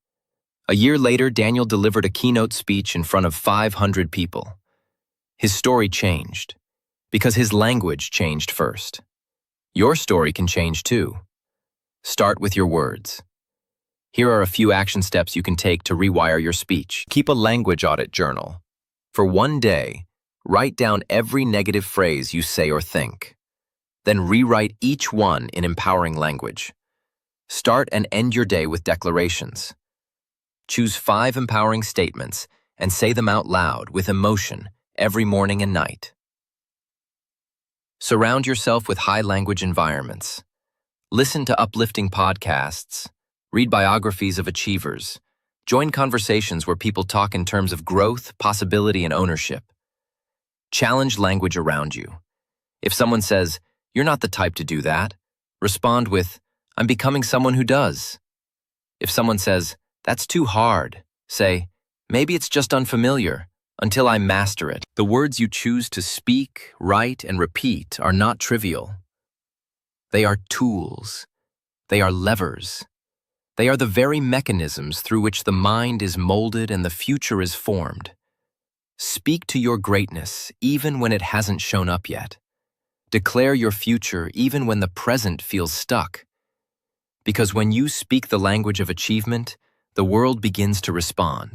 A year later, Daniel delivered a keynote speech in front of 500 people. His story changed, because his language changed first. Your story can change too. Start with your words. Here are a few action steps you can take to rewire your speech. Keep a language audit journal. For one day, write down every negative phrase you say or think. Then rewrite each one in empowering language. Start and end your day with declarations. Choose 5 empowering statements and say them out loud with emotion every morning and night. Surround yourself with high language environments. Listen to uplifting podcasts. Read biographies of achievers. Join conversations where people talk in terms of growth, possibility, and ownership. Challenge language around you. If someone says, "You're not the type to do that," respond with, "I'm becoming someone who does." If someone says, "That's too hard," say, "Maybe it's just unfamiliar, until I master it." The words you choose to speak, write, and repeat are not trivial. They are tools. They are levers. They are the very mechanisms through which the mind is molded and the future is formed. Speak to your greatness even when it hasn't shown up yet. Declare your future even when the present feels stuck. Because when you speak the language of achievement, the world begins to respond.